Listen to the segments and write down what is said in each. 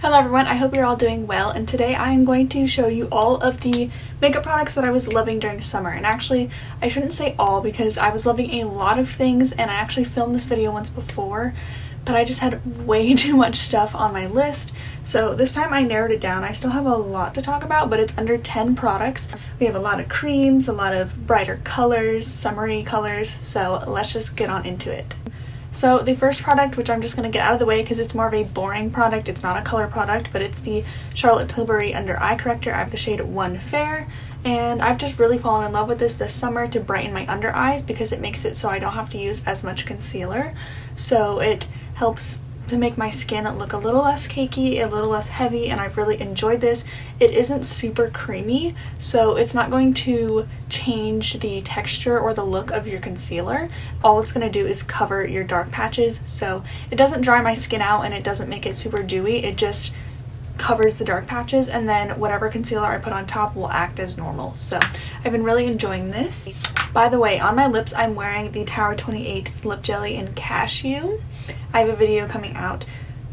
Hello everyone, I hope you're all doing well, and today I am going to show you all of the makeup products that I was loving during summer. And actually, I shouldn't say all because I was loving a lot of things, and I actually filmed this video once before, but I just had way too much stuff on my list. So this time I narrowed it down. I still have a lot to talk about, but it's under 10 products. We have a lot of creams, a lot of brighter colors, summery colors, so let's just get on into it. So the first product, which I'm just going to get out of the way because it's more of a boring product, it's not a color product, but it's the Charlotte Tilbury Under Eye Corrector. I have the shade 1 Fair, and I've just really fallen in love with this summer to brighten my under eyes because it makes it so I don't have to use as much concealer. So it helps to make my skin look a little less cakey, a little less heavy, and I've really enjoyed this. It isn't super creamy, so it's not going to change the texture or the look of your concealer. All it's going to do is cover your dark patches, so it doesn't dry my skin out and it doesn't make it super dewy. It just covers the dark patches, and then whatever concealer I put on top will act as normal. So I've been really enjoying this. By the way, on my lips I'm wearing the Tower 28 Lip Jelly in Cashew. I have a video coming out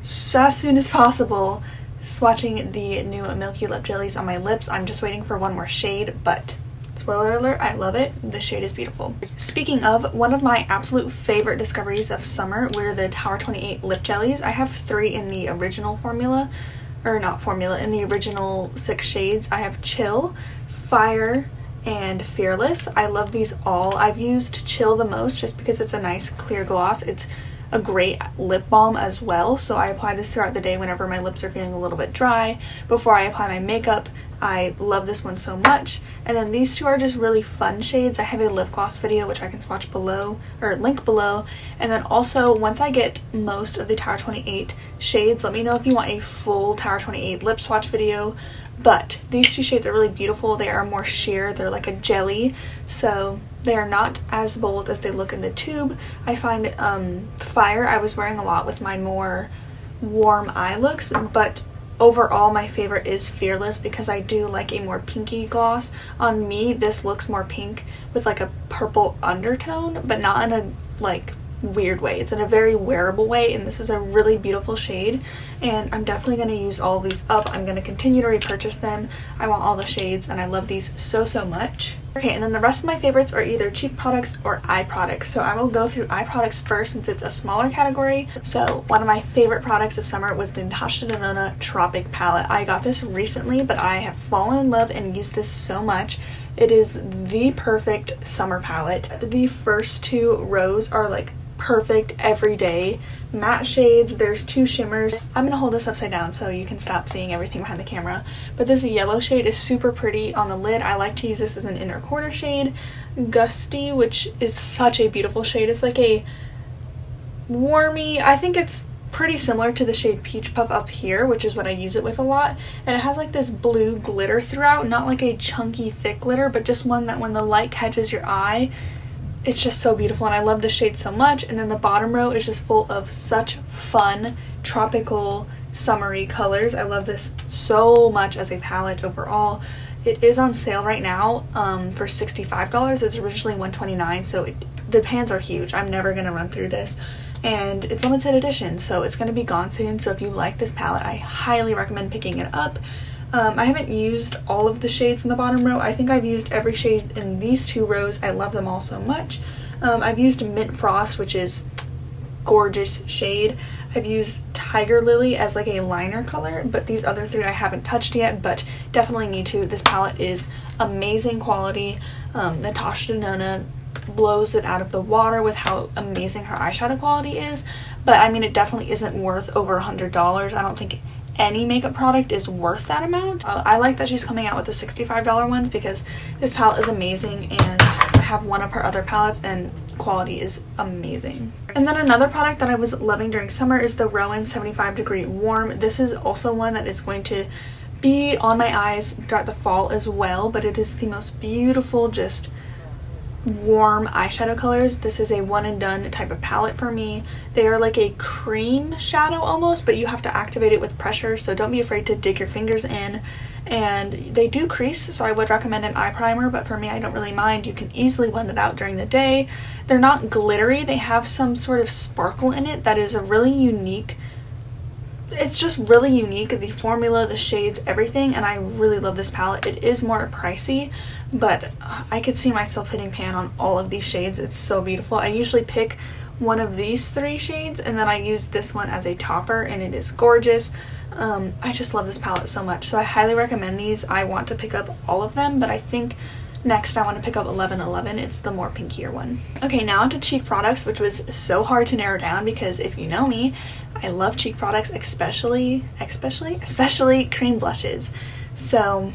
as soon as possible swatching the new Milky Lip Jellies on my lips. I'm just waiting for one more shade, but spoiler alert, I love it. This shade is beautiful. Speaking of, one of my absolute favorite discoveries of summer were the Tower 28 Lip Jellies. I have 3 in the original formula, or not formula, in the original 6 shades. I have Chill, Fire, and Fearless. I love these all. I've used Chill the most just because it's a nice clear gloss. It's a great lip balm as well, so I apply this throughout the day whenever my lips are feeling a little bit dry before I apply my makeup. I love this one so much. And then these two are just really fun shades. I have a lip gloss video which I can swatch below, or link below. And then also, once I get most of the Tower 28 shades, let me know if you want a full Tower 28 lip swatch video. But these two shades are really beautiful. They are more sheer, they're like a jelly, so they are not as bold as they look in the tube. I find Fire I was wearing a lot with my more warm eye looks, but overall my favorite is Fearless because I do like a more pinky gloss. On me, this looks more pink with like a purple undertone, but not in a like weird way. It's in a very wearable way, and this is a really beautiful shade, and I'm definitely going to use all of these up. I'm going to continue to repurchase them. I want all the shades, and I love these so much. Okay, and then the rest of my favorites are either cheek products or eye products. So I will go through eye products first since it's a smaller category. So one of my favorite products of summer was the Natasha Denona Tropic palette. I got this recently, but I have fallen in love and used this so much. It is the perfect summer palette. The first 2 rows are like perfect everyday matte shades. There's 2 shimmers. I'm gonna hold this upside down so you can stop seeing everything behind the camera, but this yellow shade is super pretty on the lid. I like to use this as an inner corner shade. Gusty, which is such a beautiful shade. It's like a warmy, I think it's pretty similar to the shade Peach Puff up here, which is what I use it with a lot, and it has like this blue glitter throughout, not like a chunky thick glitter, but just one that when the light catches your eye, it's just so beautiful, and I love this shade so much. And then the bottom row is just full of such fun, tropical, summery colors. I love this so much as a palette overall. It is on sale right now for $65. It's originally $129, so the pans are huge. I'm never going to run through this. And it's limited edition, so it's going to be gone soon. So if you like this palette, I highly recommend picking it up. I haven't used all of the shades in the bottom row. I think I've used every shade in these 2 rows. I love them all so much. I've used Mint Frost, which is gorgeous shade. I've used Tiger Lily as like a liner color, but these other 3 I haven't touched yet, but definitely need to. This palette is amazing quality. Natasha Denona blows it out of the water with how amazing her eyeshadow quality is, but I mean, it definitely isn't worth over $100. I don't think any makeup product is worth that amount. I like that she's coming out with the $65 ones because this palette is amazing, and I have one of her other palettes and quality is amazing. And then another product that I was loving during summer is the Rowan 75 Degree Warm. This is also one that is going to be on my eyes throughout the fall as well, but it is the most beautiful, just warm eyeshadow colors. This is a one and done type of palette for me. They are like a cream shadow almost, but you have to activate it with pressure, so don't be afraid to dig your fingers in. And they do crease, so I would recommend an eye primer, but for me, I don't really mind. You can easily blend it out during the day. They're not glittery. They have some sort of sparkle in it that is a really unique it's just really unique, the formula, the shades, everything, and I really love this palette. It is more pricey, but I could see myself hitting pan on all of these shades. It's so beautiful. I usually pick one of these 3 shades and then I use this one as a topper, and it is gorgeous. I just love this palette so much, so I highly recommend these. I want to pick up all of them, but I think next I want to pick up 1111. It's the more pinkier one. Okay, now onto cheek products, which was so hard to narrow down because if you know me, I love cheek products, especially cream blushes. So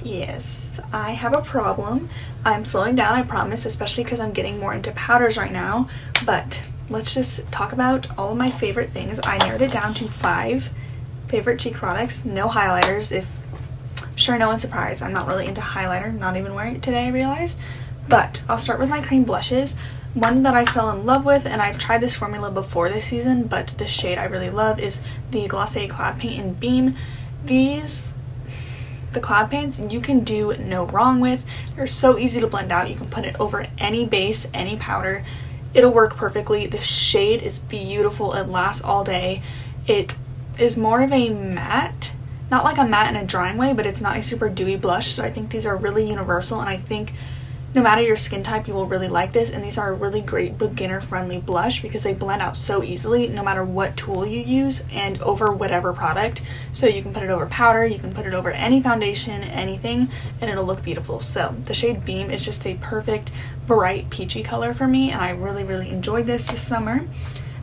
yes, I have a problem. I'm slowing down, I promise, especially because I'm getting more into powders right now, but let's just talk about all of my favorite things. I narrowed it down to 5 favorite cheek products, no highlighters. I'm sure no one's surprised, I'm not really into highlighter, not even wearing it today, I realized. But I'll start with my cream blushes. One that I fell in love with, and I've tried this formula before this season, but the shade I really love is the Glossier Cloud Paint in Beam. The cloud paints you can do no wrong with. They're so easy to blend out. You can put it over any base, any powder. It'll work perfectly. The shade is beautiful. It lasts all day. It is more of a matte, not like a matte in a drying way, but it's not a super dewy blush, so I think these are really universal, and I think no matter your skin type, you will really like this. And these are a really great beginner friendly blush because they blend out so easily no matter what tool you use and over whatever product. So you can put it over powder, you can put it over any foundation, anything, and it'll look beautiful. So the shade Beam is just a perfect bright peachy color for me, and I really enjoyed this summer.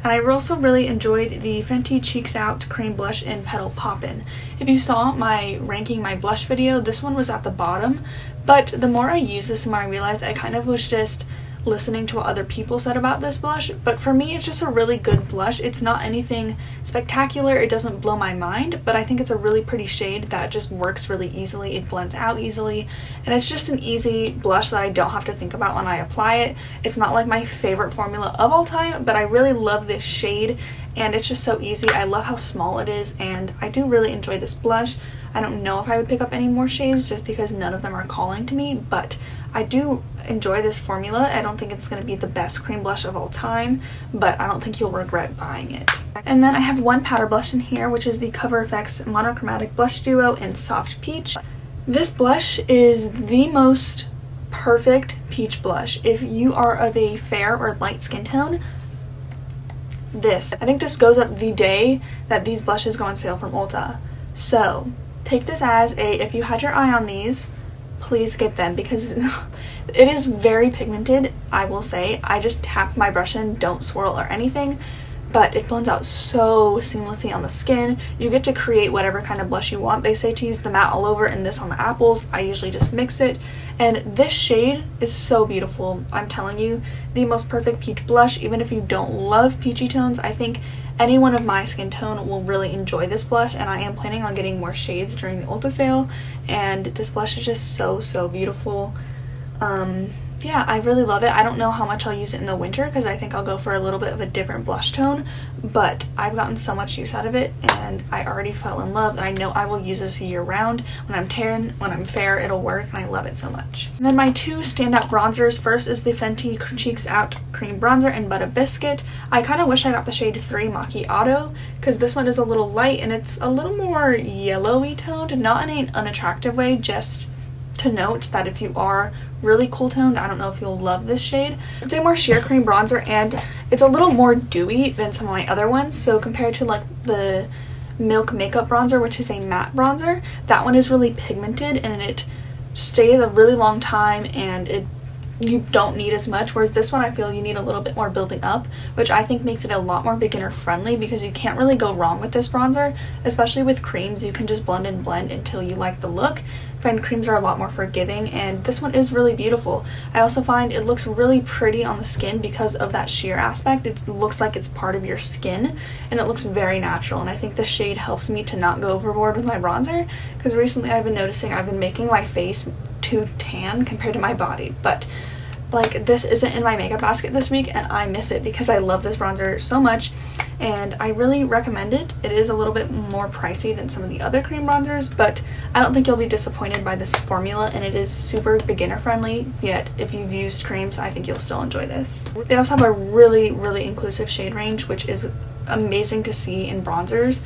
And I also really enjoyed the Fenty Cheeks Out Cream Blush in Petal Poppin'. If you saw my ranking my blush video, this one was at the bottom, but the more I used this, the more I realized I kind of was just listening to what other people said about this blush. But for me, it's just a really good blush. It's not anything spectacular, it doesn't blow my mind, but I think it's a really pretty shade that just works really easily. It blends out easily, and it's just an easy blush that I don't have to think about when I apply it. It's not like my favorite formula of all time, but I really love this shade, and it's just so easy. I love how small it is, and I do really enjoy this blush. I don't know if I would pick up any more shades just because none of them are calling to me, but I do enjoy this formula. I don't think it's going to be the best cream blush of all time, but I don't think you'll regret buying it. And then I have one powder blush in here, which is the Cover FX Monochromatic Blush Duo in Soft Peach. This blush is the most perfect peach blush. If you are of a fair or light skin tone, I think this goes up the day that these blushes go on sale from Ulta. So take this as if you had your eye on these, please get them because it is very pigmented, I will say. I just tap my brush in, don't swirl or anything, but it blends out so seamlessly on the skin. You get to create whatever kind of blush you want. They say to use the matte all over and this on the apples. I usually just mix it, and this shade is so beautiful. I'm telling you, the most perfect peach blush. Even if you don't love peachy tones, I think anyone of my skin tone will really enjoy this blush, and I am planning on getting more shades during the Ulta sale, and this blush is just so beautiful. Yeah, I really love it. I don't know how much I'll use it in the winter because I think I'll go for a little bit of a different blush tone, but I've gotten so much use out of it, and I already fell in love, and I know I will use this year round. When I'm tan, when I'm fair, it'll work, and I love it so much. And then my 2 standout bronzers. First is the Fenty Cheeks Out Cream Bronzer in Butter Biscuit. I kind of wish I got the shade 3 Macchiato because this one is a little light and it's a little more yellowy toned, not in an unattractive way, just to note that if you are really cool toned, I don't know if you'll love this shade. It's a more sheer cream bronzer, and it's a little more dewy than some of my other ones. So compared to like the Milk Makeup Bronzer, which is a matte bronzer, that one is really pigmented and it stays a really long time, and you don't need as much, whereas this one I feel you need a little bit more building up, which I think makes it a lot more beginner friendly because you can't really go wrong with this bronzer, especially with creams. You can just blend and blend until you like the look. I find creams are a lot more forgiving, and this one is really beautiful. I also find it looks really pretty on the skin because of that sheer aspect. It looks like it's part of your skin, and it looks very natural, and I think this shade helps me to not go overboard with my bronzer because recently I've been noticing I've been making my face too tan compared to my body, but like this isn't in my makeup basket this week and I miss it because I love this bronzer so much, and I really recommend it. It is a little bit more pricey than some of the other cream bronzers, but I don't think you'll be disappointed by this formula, and it is super beginner friendly, yet if you've used creams, I think you'll still enjoy this. They also have a really inclusive shade range, which is amazing to see in bronzers.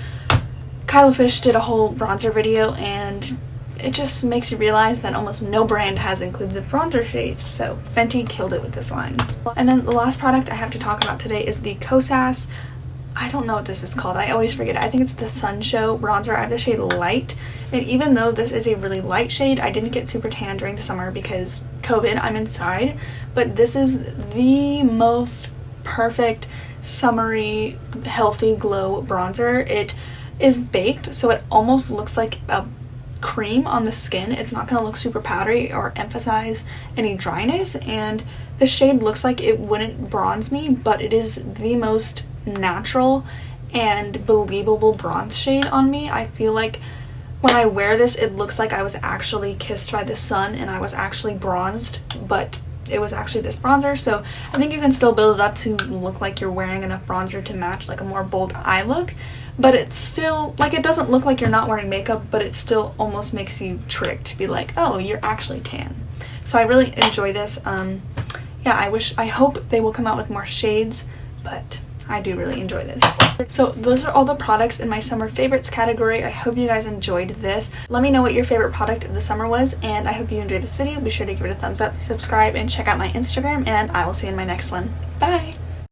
Kyla Fish did a whole bronzer video, and it just makes you realize that almost no brand has inclusive bronzer shades, so Fenty killed it with this line. And then the last product I have to talk about today is the Kosas, I don't know what this is called, I always forget it. I think it's the Sun Show bronzer. I have the shade Light, and even though this is a really light shade, I didn't get super tan during the summer because COVID, I'm inside, but this is the most perfect summery healthy glow bronzer. It is baked, so it almost looks like a cream on the skin. It's not going to look super powdery or emphasize any dryness, and the shade looks like it wouldn't bronze me, but it is the most natural and believable bronze shade on me. I feel like when I wear this, it looks like I was actually kissed by the sun and I was actually bronzed, but it was actually this bronzer. So I think you can still build it up to look like you're wearing enough bronzer to match like a more bold eye look, but it's still like, it doesn't look like you're not wearing makeup, but it still almost makes you tricked to be like, oh, you're actually tan. So I really enjoy this. Yeah, I hope they will come out with more shades, but I do really enjoy this. So those are all the products in my summer favorites category. I hope you guys enjoyed this. Let me know what your favorite product of the summer was, and I hope you enjoyed this video. Be sure to give it a thumbs up, subscribe, and check out my Instagram, and I will see you in my next one. Bye!